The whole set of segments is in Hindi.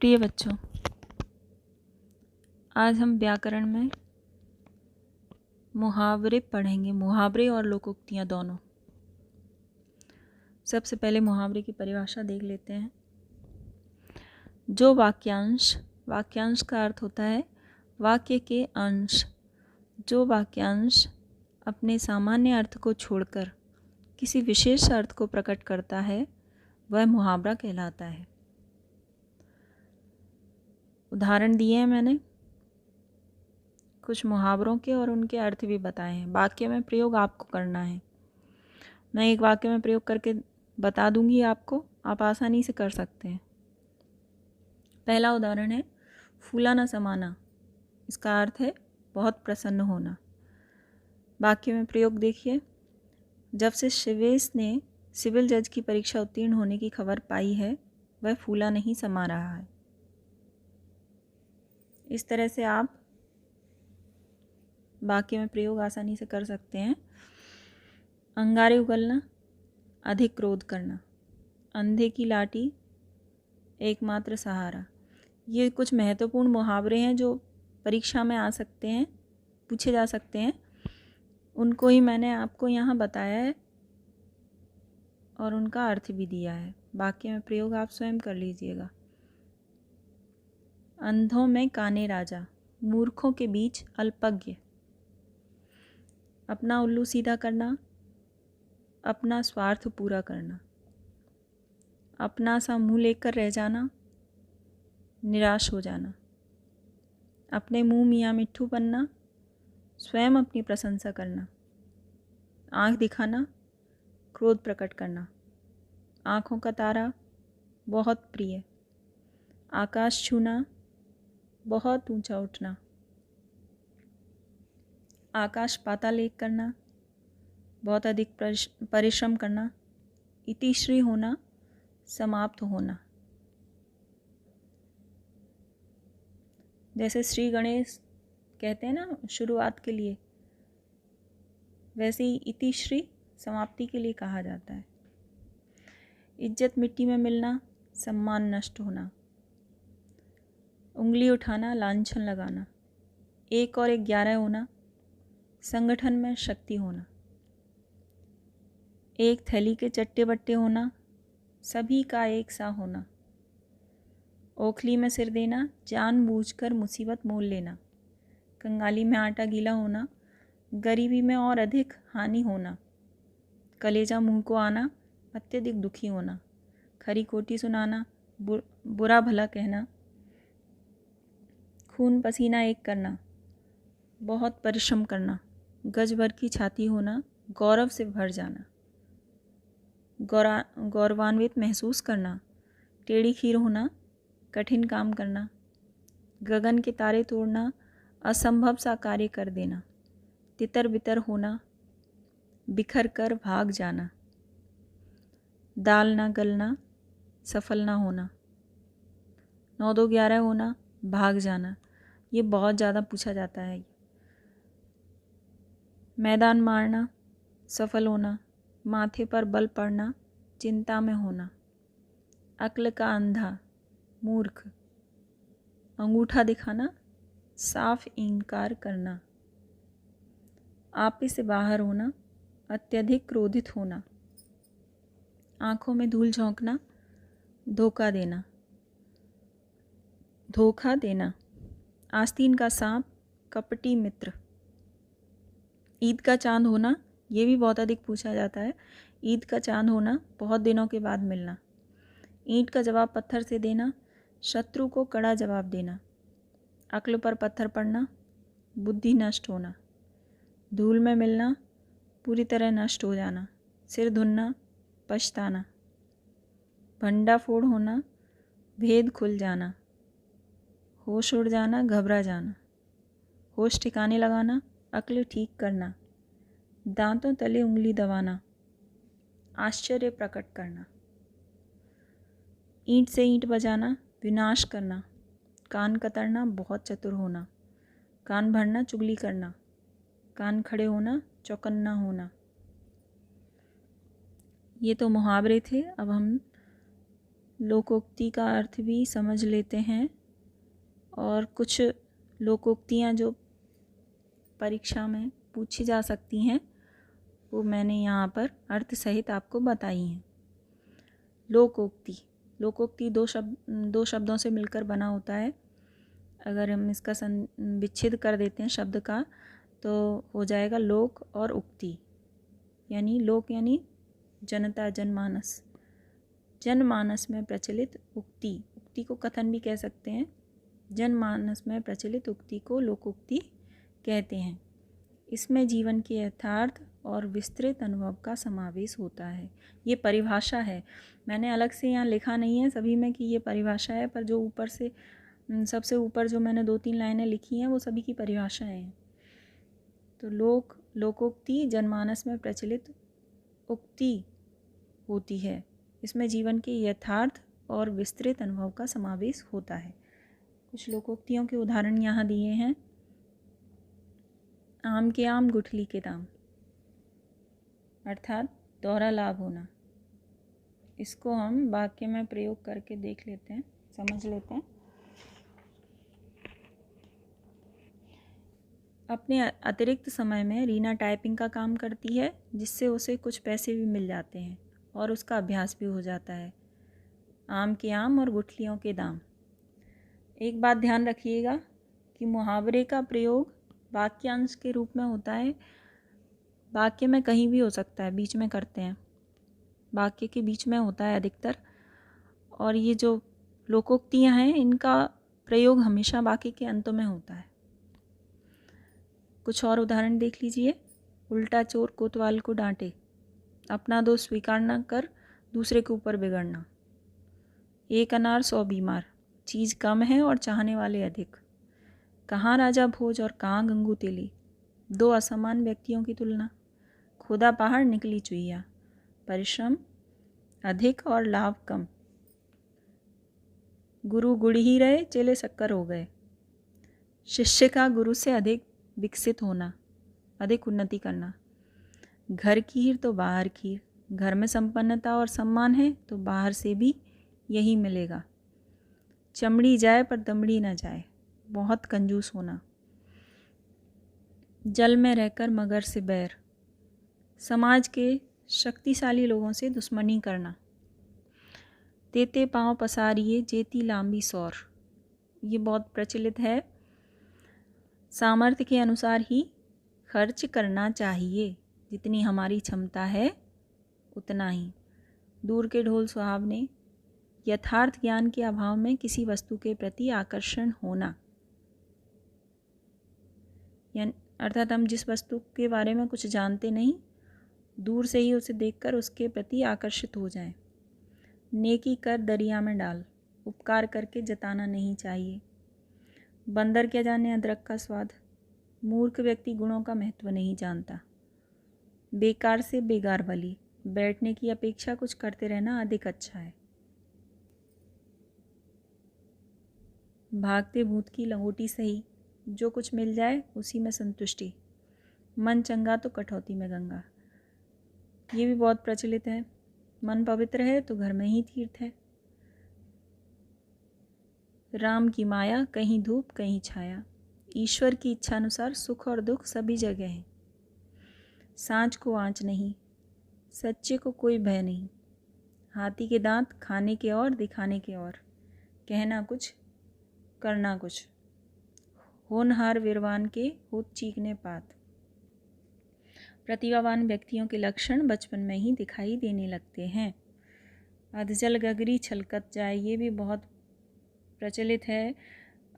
प्रिय बच्चों, आज हम व्याकरण में मुहावरे पढ़ेंगे। मुहावरे और लोकोक्तियाँ दोनों। सबसे पहले मुहावरे की परिभाषा देख लेते हैं। जो वाक्यांश, वाक्यांश का अर्थ होता है वाक्य के अंश। जो वाक्यांश अपने सामान्य अर्थ को छोड़कर किसी विशेष अर्थ को प्रकट करता है वह मुहावरा कहलाता है। उदाहरण दिए हैं मैंने कुछ मुहावरों के और उनके अर्थ भी बताए हैं। वाक्य में प्रयोग आपको करना है। मैं एक वाक्य में प्रयोग करके बता दूंगी आपको, आप आसानी से कर सकते हैं। पहला उदाहरण है फूला न समाना। इसका अर्थ है बहुत प्रसन्न होना। वाक्य में प्रयोग देखिए। जब से शिवेश ने सिविल जज की परीक्षा उत्तीर्ण होने की खबर पाई है वह फूला नहीं समा रहा है। इस तरह से आप वाक्य में प्रयोग आसानी से कर सकते हैं। अंगारे उगलना, अधिक क्रोध करना। अंधे की लाठी, एकमात्र सहारा। ये कुछ महत्वपूर्ण मुहावरे हैं जो परीक्षा में आ सकते हैं, पूछे जा सकते हैं। उनको ही मैंने आपको यहाँ बताया है और उनका अर्थ भी दिया है। वाक्य में प्रयोग आप स्वयं कर लीजिएगा। अंधों में काने राजा, मूर्खों के बीच अल्पज्ञ। अपना उल्लू सीधा करना, अपना स्वार्थ पूरा करना। अपना सा मुँह लेकर रह जाना, निराश हो जाना। अपने मुँह मियाँ मिट्ठू बनना, स्वयं अपनी प्रशंसा करना। आँख दिखाना, क्रोध प्रकट करना। आँखों का तारा, बहुत प्रिय। आकाश छूना, बहुत ऊंचा उठना। आकाश पाताल एक करना, बहुत अधिक परिश्रम करना। इतिश्री होना, समाप्त होना। जैसे श्री गणेश कहते हैं ना शुरुआत के लिए, वैसे ही इतिश्री समाप्ति के लिए कहा जाता है। इज्जत मिट्टी में मिलना, सम्मान नष्ट होना। उंगली उठाना, लांछन लगाना। 1 और 1 11 होना, संगठन में शक्ति होना। एक थैली के चट्टे बट्टे होना, सभी का एक सा होना। ओखली में सिर देना, जानबूझकर मुसीबत मोल लेना। कंगाली में आटा गीला होना, गरीबी में और अधिक हानि होना। कलेजा मुंह को आना, अत्यधिक दुखी होना। खरी खोटी सुनाना, बुरा भला कहना। खून पसीना एक करना, बहुत परिश्रम करना। गज भर की छाती होना, गौरव से भर जाना। गौरवान्वित महसूस करना। टेढ़ी खीर होना, कठिन काम करना। गगन के तारे तोड़ना, असंभव सा कार्य कर देना। तितर बितर होना, बिखर कर भाग जाना। दाल ना गलना, सफल ना होना। 9 2 11 होना, भाग जाना। ये बहुत ज़्यादा पूछा जाता है। मैदान मारना, सफल होना। माथे पर बल पड़ना, चिंता में होना। अक्ल का अंधा, मूर्ख। अंगूठा दिखाना, साफ इनकार करना। आपे से बाहर होना, अत्यधिक क्रोधित होना। आँखों में धूल झोंकना, धोखा देना। धोखा देना। आस्तीन का सांप, कपटी मित्र। ईद का चांद होना, ये भी बहुत अधिक पूछा जाता है। ईद का चांद होना, बहुत दिनों के बाद मिलना। ईंट का जवाब पत्थर से देना, शत्रु को कड़ा जवाब देना। अक्ल पर पत्थर पड़ना, बुद्धि नष्ट होना। धूल में मिलना, पूरी तरह नष्ट हो जाना। सिर धुनना, पछताना। भंडाफोड़ होना, भेद खुल जाना। होश उड़ जाना, घबरा जाना। होश ठिकाने लगाना, अक्ल ठीक करना। दांतों तले उंगली दबाना, आश्चर्य प्रकट करना। ईंट से ईंट बजाना, विनाश करना। कान कतरना, बहुत चतुर होना। कान भरना, चुगली करना। कान खड़े होना, चौकन्ना होना। ये तो मुहावरे थे। अब हम लोकोक्ति का अर्थ भी समझ लेते हैं और कुछ लोकोक्तियाँ जो परीक्षा में पूछी जा सकती हैं वो मैंने यहाँ पर अर्थ सहित आपको बताई हैं। लोकोक्ति, लोकोक्ति दो शब्दों से मिलकर बना होता है। अगर हम इसका विच्छेद कर देते हैं शब्द का तो हो जाएगा लोक और उक्ति। यानी लोक यानी जनता, जनमानस, जनमानस में प्रचलित उक्ति, उक्ति को कथन भी कह सकते हैं। जनमानस में प्रचलित उक्ति को लोकोक्ति कहते हैं। इसमें जीवन के यथार्थ और विस्तृत अनुभव का समावेश होता है। ये परिभाषा है, मैंने अलग से यहाँ लिखा नहीं है सभी में कि ये परिभाषा है, पर जो ऊपर से सबसे ऊपर जो मैंने 2-3 लाइनें लिखी हैं वो सभी की परिभाषाएं हैं। तो लोकोक्ति जनमानस में प्रचलित उक्ति होती है। इसमें जीवन के यथार्थ और विस्तृत अनुभव का समावेश होता है। कुछ लोकोक्तियों के उदाहरण यहाँ दिए हैं। आम के आम गुठली के दाम, अर्थात दोहरा लाभ होना। इसको हम वाक्य में प्रयोग करके देख लेते हैं, समझ लेते हैं। अपने अतिरिक्त समय में रीना टाइपिंग का काम करती है, जिससे उसे कुछ पैसे भी मिल जाते हैं और उसका अभ्यास भी हो जाता है। आम के आम और गुठलियों के दाम। एक बात ध्यान रखिएगा कि मुहावरे का प्रयोग वाक्यांश के रूप में होता है। वाक्य में कहीं भी हो सकता है, बीच में करते हैं, वाक्य के बीच में होता है अधिकतर। और ये जो लोकोक्तियाँ हैं इनका प्रयोग हमेशा वाक्य के अंत में होता है। कुछ और उदाहरण देख लीजिए। उल्टा चोर कोतवाल को डांटे, अपना दोष स्वीकार न कर दूसरे के ऊपर बिगड़ना। एक अनार 100 बीमार, चीज़ कम है और चाहने वाले अधिक। कहाँ राजा भोज और कहाँ गंगू तेली, दो असमान व्यक्तियों की तुलना। खुदा पहाड़ निकली चुईया, परिश्रम अधिक और लाभ कम। गुरु गुड़ ही रहे, चेले शक्कर हो गए। शिष्य का गुरु से अधिक विकसित होना, अधिक उन्नति करना। घर की हीर तो बाहर खीर, घर में संपन्नता और सम्मान है तो बाहर से भी यही मिलेगा। चमड़ी जाए पर दमड़ी न जाए, बहुत कंजूस होना। जल में रहकर मगर से बैर, समाज के शक्तिशाली लोगों से दुश्मनी करना। तेते पाँव पसारिए जेती लांबी सौर, ये बहुत प्रचलित है। सामर्थ्य के अनुसार ही खर्च करना चाहिए, जितनी हमारी क्षमता है उतना ही। दूर के ढोल सुहावने, यथार्थ ज्ञान के अभाव में किसी वस्तु के प्रति आकर्षण होना। यानी अर्थात हम जिस वस्तु के बारे में कुछ जानते नहीं, दूर से ही उसे देखकर उसके प्रति आकर्षित हो जाएं। नेकी कर दरिया में डाल, उपकार करके जताना नहीं चाहिए। बंदर क्या जाने अदरक का स्वाद, मूर्ख व्यक्ति गुणों का महत्व नहीं जानता। बेकार से बेगार भली, बैठने की अपेक्षा कुछ करते रहना अधिक अच्छा है। भागते भूत की लंगोटी सही, जो कुछ मिल जाए उसी में संतुष्टि। मन चंगा तो कटौती में गंगा, ये भी बहुत प्रचलित है। मन पवित्र है तो घर में ही तीर्थ है। राम की माया कहीं धूप कहीं छाया, ईश्वर की इच्छा अनुसार सुख और दुख सभी जगह है। सांच को आँच नहीं, सच्चे को कोई भय नहीं। हाथी के दांत खाने के और दिखाने के और, कहना कुछ करना कुछ। होनहार वीरवान के होत चीखने पात। प्रतिभावान व्यक्तियों के लक्षण बचपन में ही दिखाई देने लगते हैं। अधजल गगरी छलकत जाए, ये भी बहुत प्रचलित है।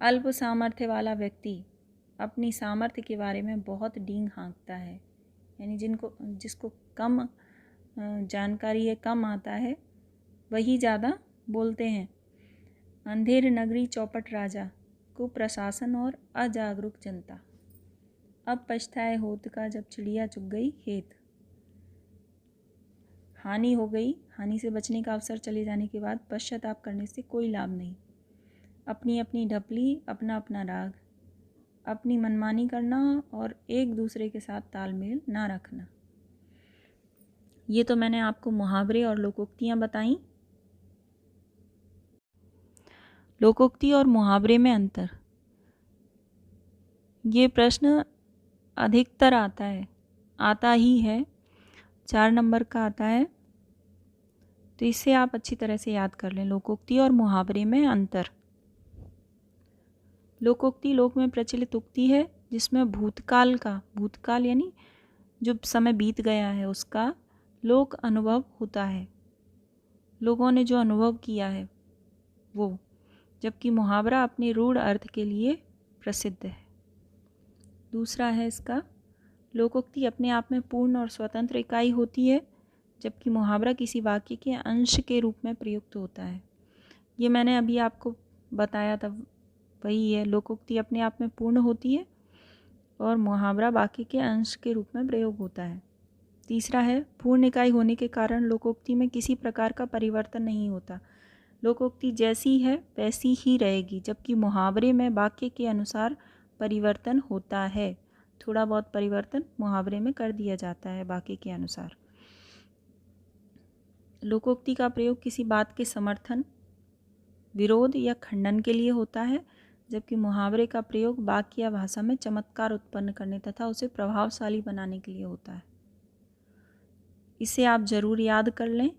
अल्प सामर्थ्य वाला व्यक्ति अपनी सामर्थ्य के बारे में बहुत डींग हाँकता है। यानी जिसको कम जानकारी है, कम आता है, वही ज़्यादा बोलते हैं। अंधेर नगरी चौपट राजा, कुप्रशासन और अजागरूक जनता। अब पछताए होत का जब चिड़िया चुग गई खेत। हानि हो गई, हानि से बचने का अवसर चले जाने के बाद पश्चाताप करने से कोई लाभ नहीं। अपनी अपनी ढपली, अपना अपना राग, अपनी मनमानी करना और एक दूसरे के साथ तालमेल ना रखना। ये तो मैंने आपको मुहावरे और लोकोक्तियाँ बताईं। लोकोक्ति और मुहावरे में अंतर। ये प्रश्न अधिकतर आता ही है, 4 नंबर का आता है, तो इसे आप अच्छी तरह से याद कर लें। लोकोक्ति और मुहावरे में अंतर। लोकोक्ति लोक में प्रचलित उक्ति है जिसमें भूतकाल यानी जो समय बीत गया है उसका लोक अनुभव होता है, लोगों ने जो अनुभव किया है वो, जबकि मुहावरा अपने रूढ़ अर्थ के लिए प्रसिद्ध है। दूसरा है इसका, लोकोक्ति अपने आप में पूर्ण और स्वतंत्र इकाई होती है, जबकि मुहावरा किसी वाक्य के अंश के रूप में प्रयुक्त होता है। ये मैंने अभी आपको बताया था, वही है। लोकोक्ति अपने आप में पूर्ण होती है और मुहावरा वाक्य के अंश के रूप में प्रयोग होता है। तीसरा है, पूर्ण इकाई होने के कारण लोकोक्ति में किसी प्रकार का परिवर्तन नहीं होता। लोकोक्ति जैसी है वैसी ही रहेगी, जबकि मुहावरे में वाक्य के अनुसार परिवर्तन होता है। थोड़ा बहुत परिवर्तन मुहावरे में कर दिया जाता है वाक्य के अनुसार। लोकोक्ति का प्रयोग किसी बात के समर्थन, विरोध या खंडन के लिए होता है, जबकि मुहावरे का प्रयोग वाक्य या भाषा में चमत्कार उत्पन्न करने तथा उसे प्रभावशाली बनाने के लिए होता है। इसे आप ज़रूर याद कर लें।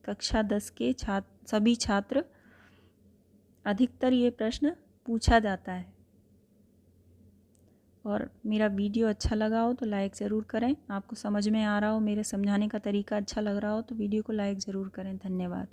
कक्षा 10 के सभी छात्र, अधिकतर ये प्रश्न पूछा जाता है। और मेरा वीडियो अच्छा लगा हो तो लाइक ज़रूर करें। आपको समझ में आ रहा हो, मेरे समझाने का तरीका अच्छा लग रहा हो तो वीडियो को लाइक ज़रूर करें। धन्यवाद।